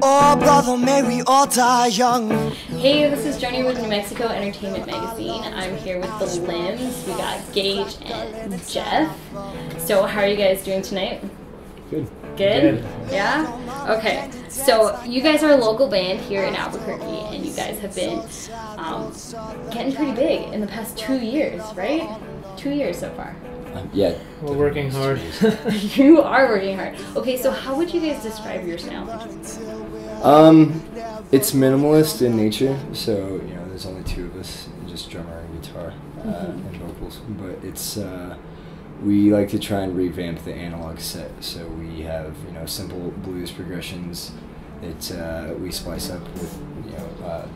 Oh, brother, may we all die young. Hey, this is Joni with New Mexico Entertainment Magazine. I'm here with the Lymbs. We got Gage and Jeff. So how are you guys doing tonight? Good. Good? Yeah? Okay. So you guys are a local band here in Albuquerque, and you guys have been getting pretty big in the past 2 years, right? 2 years so far. Yeah. We're working hard. You are working hard. Okay, so how would you guys describe your sound? It's minimalist in nature, so you know there's only two of us, just drummer and guitar and vocals. But it's we like to try and revamp the analog set, so we have simple blues progressions that we splice up with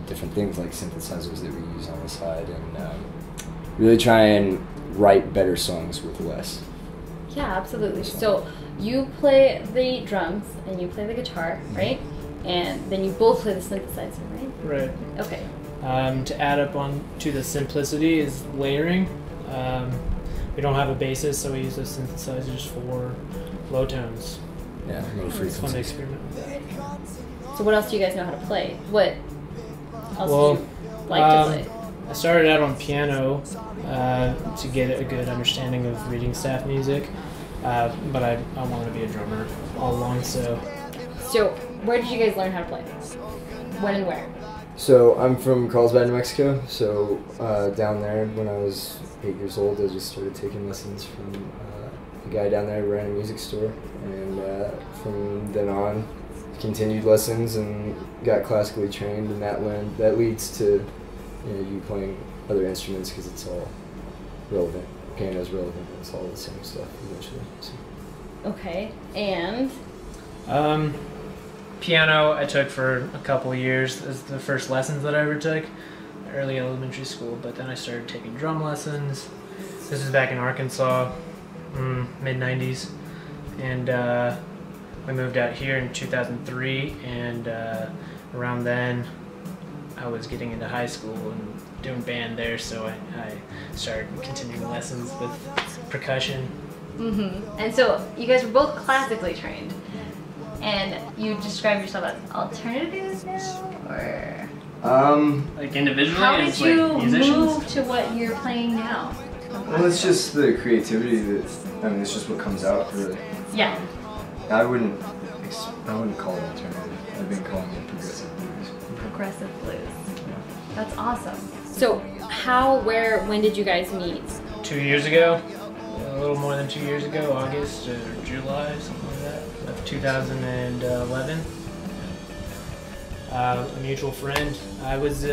different things like synthesizers that we use on the side, and really try and write better songs with less. Yeah, absolutely. So you play the drums and you play the guitar, right? And then you both play the synthesizer, right? Right. Okay. To add up on to the simplicity is layering. We don't have a bassist, so we use those synthesizers for low tones. Yeah, low frequency. It's fun to experiment with that. So what else do you guys know how to play? What else do you like to play? I started out on piano to get a good understanding of reading staff music, but I wanted to be a drummer all along, so... So, where did you guys learn how to play? When and where? So, I'm from Carlsbad, New Mexico, so down there when I was 8 years old, I just started taking lessons from a guy down there who ran a music store, and from then on, continued lessons and got classically trained, and that leads to you playing other instruments because it's all relevant. Piano's relevant. It's all the same stuff eventually. So. Okay, and? Piano I took for a couple years. This is the first lessons that I ever took, early elementary school, but then I started taking drum lessons. This is back in Arkansas, mid-90s, and we moved out here in 2003, and around then I was getting into high school and doing band there, so I started continuing lessons with percussion. And so you guys were both classically trained, and you describe yourself as alternative now, or? Like individually, how did you like musicians? move to what you're playing now? Well, it's just the creativity it's just what comes out, really. Yeah. I wouldn't call it alternative. I've been calling it progressive blues. Progressive blues. That's awesome. So how, where, when did you guys meet? 2 years ago, a little more than 2 years ago, August or July, something like that, of 2011. A mutual friend. I was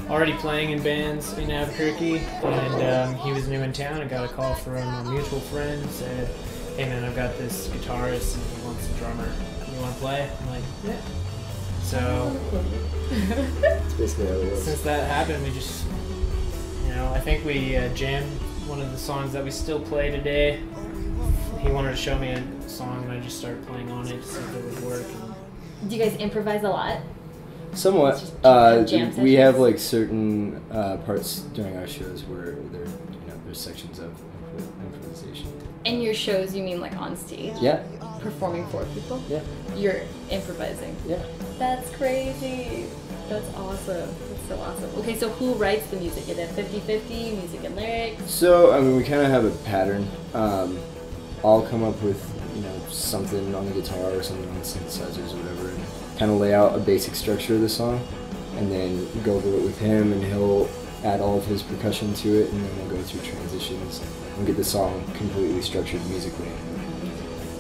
already playing in bands in Albuquerque, and he was new in town. I got a call from a mutual friend, said, "Hey man, I've got this guitarist and he wants a drummer. You want to play?" I'm like, "Yeah." So That's basically how it was. since that happened, we just, I think we jammed one of the songs that we still play today. He wanted to show me a song, and I just started playing on it to see if it would work. Do you guys improvise a lot? Somewhat. Jam We have sessions? like certain parts during our shows where there's sections of improvisation. In your shows, you mean like on stage? Yeah. Performing for people? Yeah. You're improvising? Yeah. That's crazy. That's awesome. That's so awesome. Okay, so who writes the music? Is it 50-50, music and lyrics? So, we kind of have a pattern. I'll come up with, something on the guitar or something on the synthesizers or whatever, and kind of lay out a basic structure of the song, and then go over it with him, and he'll add all of his percussion to it, and then we'll go through transitions and get the song completely structured musically.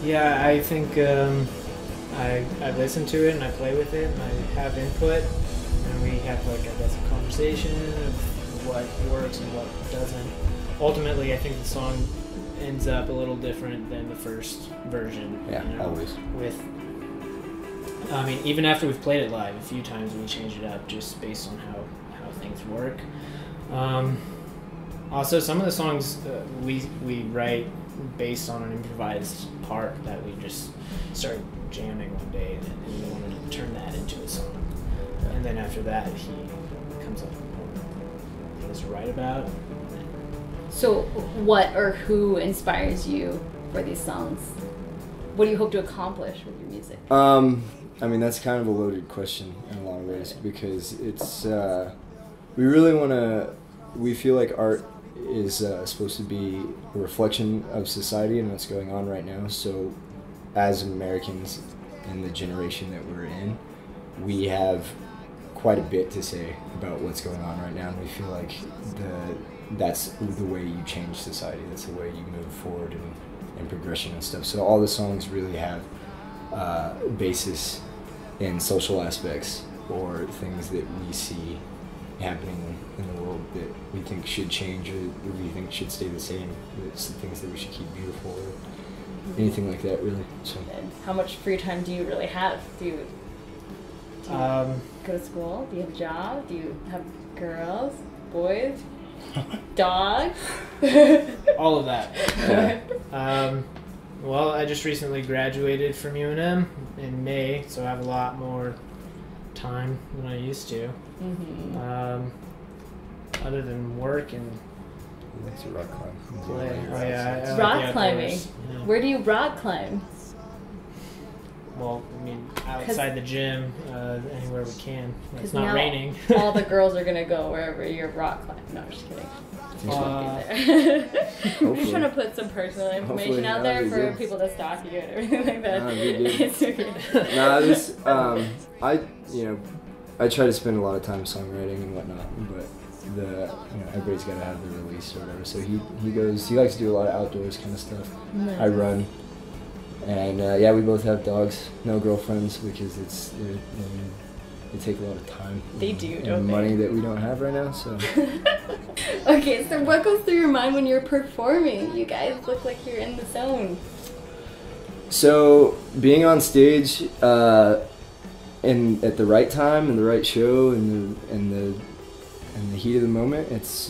Yeah, I think I listen to it and I play with it and I have input, and we have a conversation of what works and what doesn't. Ultimately, I think the song ends up a little different than the first version. Yeah, always. Even after we've played it live a few times, we change it up just based on how things work. Also, some of the songs we write based on an improvised part that we just started jamming one day, and we wanted to turn that into a song. Yeah. And then after that, he comes up with things to write about. So what or who inspires you for these songs? what do you hope to accomplish with your music? I mean, that's kind of a loaded question in a lot of ways, because it's, we feel like art is supposed to be a reflection of society and what's going on right now. So as Americans in the generation that we're in, we have quite a bit to say about what's going on right now, and we feel like that's the way you change society, that's the way you move forward and progression and stuff. So all the songs really have basis in social aspects or things that we see happening in the world that we think should change or we think should stay the same. It's the things that we should keep beautiful or anything like that, really. So. And how much free time do you really have? Do you go to school? Do you have a job? Do you have girls, boys, dogs? All of that. Yeah. Well, I just recently graduated from UNM in May, so I have a lot more time than I used to. Mm-hmm. Other than work and rock climb. Play. Oh yeah, I like rock climbing. Yeah. Where do you rock climb? Well, I mean, outside the gym, anywhere we can. It's now not raining. All the girls are gonna go wherever you're rock climbing. No, I'm just kidding. We're just trying to put some personal information out there for people to stalk you and everything like that. It's okay. I try to spend a lot of time songwriting and whatnot, but everybody's got to have the release or whatever. So he likes to do a lot of outdoors kind of stuff. Nice. I run, and we both have dogs. No girlfriends because they take a lot of time. They do, don't and money that we don't have right now. So. Okay, so what goes through your mind when you're performing? You guys look like you're in the zone. So being on stage, and at the right time and the right show and the heat of the moment, it's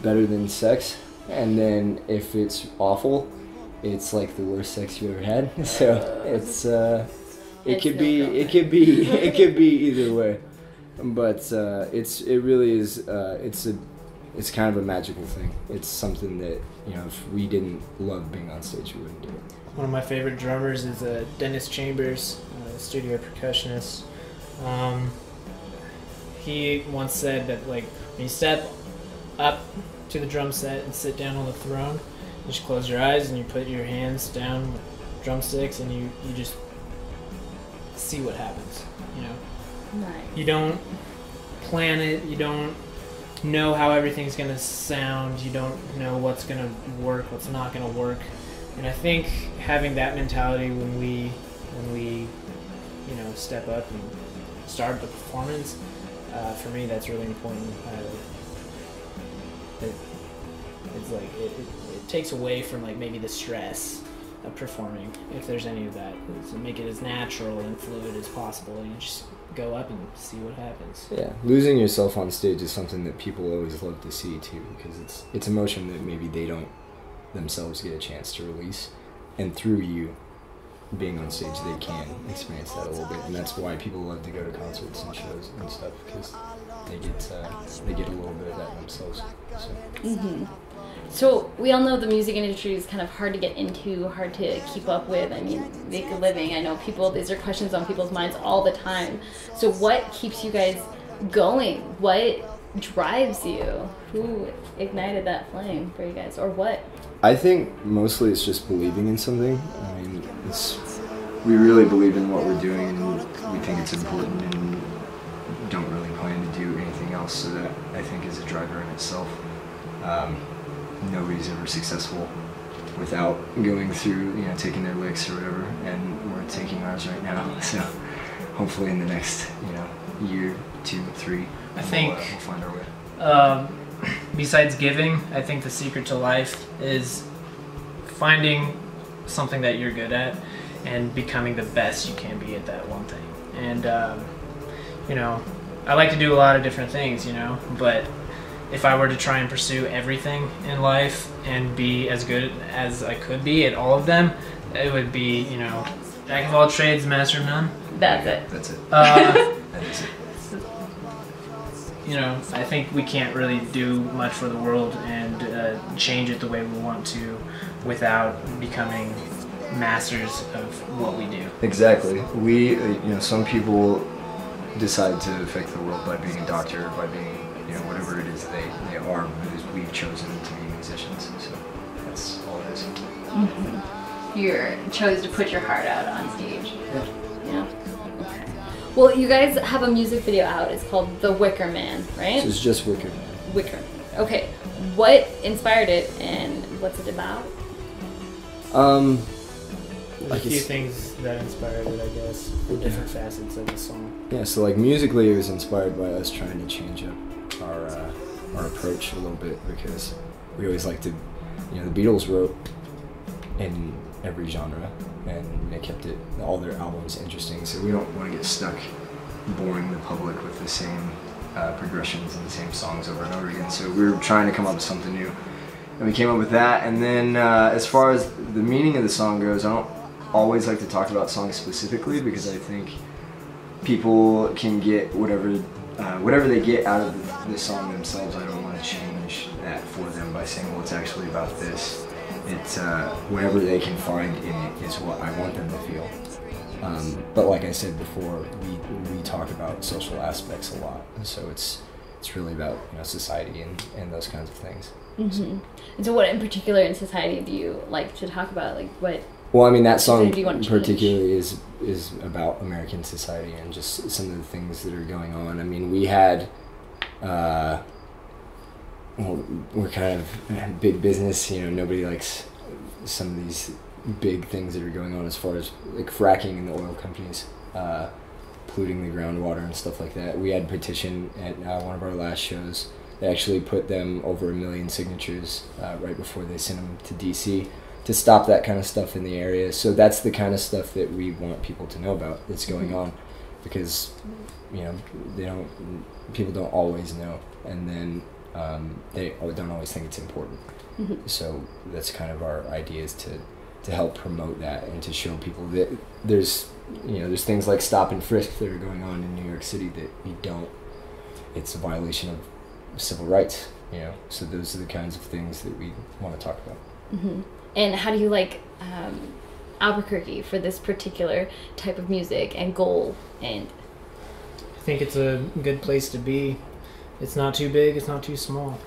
better than sex. And then if it's awful, it's like the worst sex you ever had. So it could be either way. But it really is it's kind of a magical thing. It's something that, if we didn't love being on stage, we wouldn't do it. One of my favorite drummers is Dennis Chambers, studio percussionist. He once said that when you step up to the drum set and sit down on the throne, you just close your eyes and you put your hands down with drumsticks and you just see what happens. Nice. You don't plan it. You don't know how everything's gonna sound. You don't know what's gonna work, what's not gonna work. And I think having that mentality when we step up and start the performance, for me that's really important. It takes away from maybe the stress of performing, if there's any of that. So make it as natural and fluid as possible, and you just go up and see what happens. Yeah, losing yourself on stage is something that people always love to see too, because it's emotion that maybe they don't themselves get a chance to release, and through you being on stage they can experience that a little bit, and that's why people love to go to concerts and shows and stuff, because they get a little bit of that themselves. So. Mm-hmm. So we all know the music industry is kind of hard to get into, hard to keep up with. I mean, make a living. I know these are questions on people's minds all the time. So what keeps you guys going? What drives you? Who ignited that flame for you guys, or what? I think mostly it's just believing in something. I mean, we really believe in what we're doing, and we think it's important, and don't really plan to do anything else. So that, I think, is a driver in itself. Nobody's ever successful without going through, taking their licks or whatever, and we're taking ours right now. So hopefully in the next, year, 2, 3, I think we'll find our way. Besides giving, I think the secret to life is finding something that you're good at and becoming the best you can be at that one thing. And I like to do a lot of different things, but if I were to try and pursue everything in life and be as good as I could be at all of them, it would be, jack of all trades, master of none. That's it. That's it. That is it. I think we can't really do much for the world and change it the way we want to without becoming masters of what we do. Exactly. We, some people decide to affect the world by being a doctor, by being, whatever it is they are, because we've chosen to be musicians. So that's all it is. Mm-hmm. You chose to put your heart out on stage. Yeah. Okay. Well, you guys have a music video out. It's called The Wicker Man, right? So it's just Wicker Man. Wicker. Okay. What inspired it and what's it about? There's a few things that inspired it, I guess, from different facets of the song. Yeah, so like musically it was inspired by us trying to change up our approach a little bit, because we always like to, the Beatles wrote in every genre and they kept all their albums interesting, so we don't want to get stuck boring the public with the same progressions and the same songs over and over again. So we were trying to come up with something new, and we came up with that. And then as far as the meaning of the song goes, I don't always like to talk about songs specifically, because I think people can get whatever they get out of the song themselves. I don't want to change that for them by saying, well, it's actually about this. It's whatever they can find in it is what I want them to feel. But like I said before, we talk about social aspects a lot, so it's really about society and those kinds of things. Mm-hmm. And so, what in particular in society do you like to talk about? Like what? Well, I mean, that song particularly is about American society and just some of the things that are going on. I mean, we had, we're kind of big business, nobody likes some of these big things that are going on as far as like fracking in the oil companies, polluting the groundwater and stuff like that. We had a petition at one of our last shows. They actually put them over 1 million signatures right before they sent them to DC to stop that kind of stuff in the area. So that's the kind of stuff that we want people to know about that's going on, because people don't always know, and then they don't always think it's important. Mm-hmm. So that's kind of our idea, is to help promote that and to show people that there's things like stop and frisk that are going on in New York City that it's a violation of civil rights, so those are the kinds of things that we want to talk about. Mm-hmm. And how do you like Albuquerque for this particular type of music and goal? And I think it's a good place to be. It's not too big, it's not too small.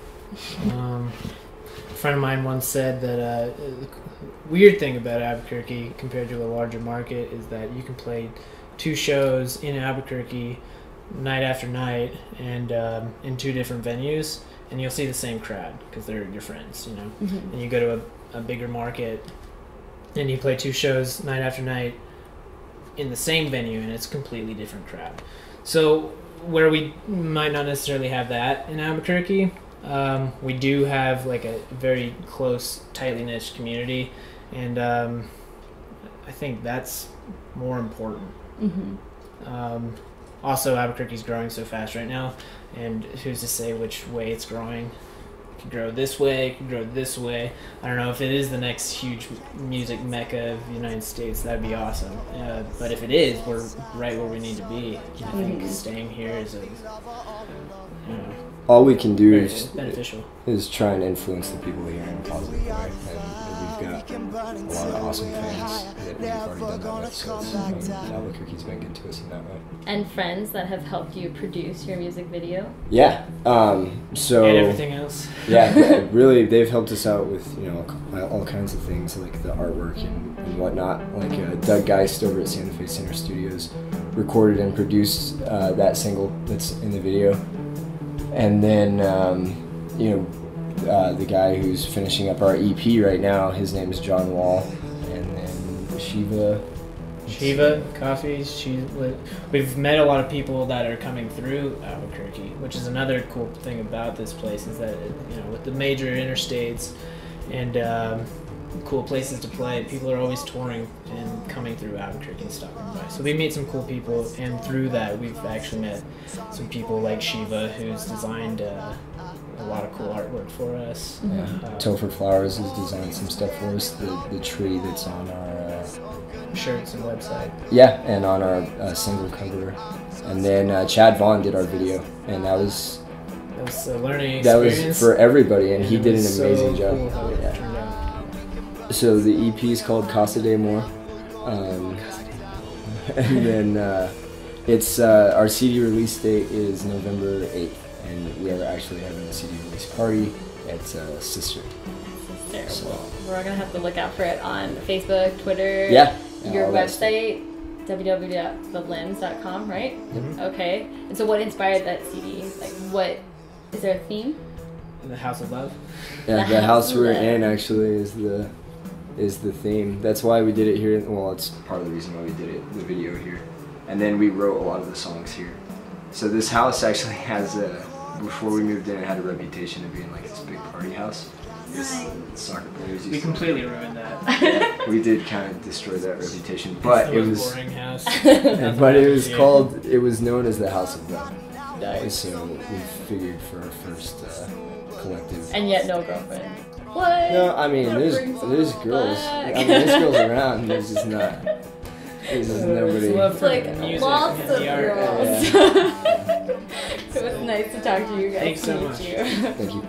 A friend of mine once said that the weird thing about Albuquerque compared to a larger market is that you can play 2 shows in Albuquerque night after night, and in 2 different venues, and you'll see the same crowd because they're your friends, Mm-hmm. And you go to a bigger market and you play 2 shows night after night in the same venue, and it's a completely different crowd. So where we might not necessarily have that in Albuquerque, we do have like a very close, tightly knit community, and I think that's more important. Mm-hmm. Also, Albuquerque's growing so fast right now, and who's to say which way it's growing? It could grow this way, it could grow this way. I don't know if it is the next huge music mecca of the United States. That'd be awesome. But if it is, we're right where we need to be. I think staying here is all we can do beneficial. is try and influence the people here in a positive way. And we've got a lot of awesome fans that we've already done that with, so Albuquerque's been good to us in that way. And friends that have helped you produce your music video? Yeah. So and everything else. Yeah, really, they've helped us out with all kinds of things like the artwork and whatnot. Like Doug Geist over at Santa Fe Center Studios recorded and produced that single that's in the video. And then, the guy who's finishing up our EP right now, his name is John Wall. And then Shiva Coffees. We've met a lot of people that are coming through Albuquerque, which is another cool thing about this place, is that, with the major interstates and cool places to play, people are always touring and coming through Albuquerque and stopping by. So we meet some cool people, and through that we've actually met some people like Shiva, who's designed a lot of cool artwork for us. Yeah. Topher Flowers has designed some stuff for us. The tree that's on our shirts and website. Yeah, and on our single cover. And then Chad Vaughn did our video, and that was a learning experience. That was for everybody, and he did an amazing job. Cool how it turned out. So the EP is called Casa de Amor. And then it's our CD release date is November 8th, and we are actually having a CD release party at Sister. So we're gonna have to look out for it on Facebook, Twitter. Yeah. Your website, www.thelimbs.com, right? Mm-hmm. Okay. And so, what inspired that CD? Like, what is there a theme? The House of Love. Yeah, the house we're in actually is the theme. That's why we did it here. Well, it's part of the reason why we did it. The video here, and then we wrote a lot of the songs here. So this house actually has before we moved in, it had a reputation of being like this big party house. Soccer players. We completely ruined that. Yeah, we did kind of destroy that reputation, but It it was was. boring house. But it was called. It was known as the House of Love. Nice. So we figured for our first collective. And yet, no girlfriend. What? No, I mean That there's brings girls. back. I mean there's girls around. There's just not. There's just nobody. It's like Music lots and of the art. girls. Yeah. So it's nice to talk to you guys. Thanks so Meet much. you. Thank you.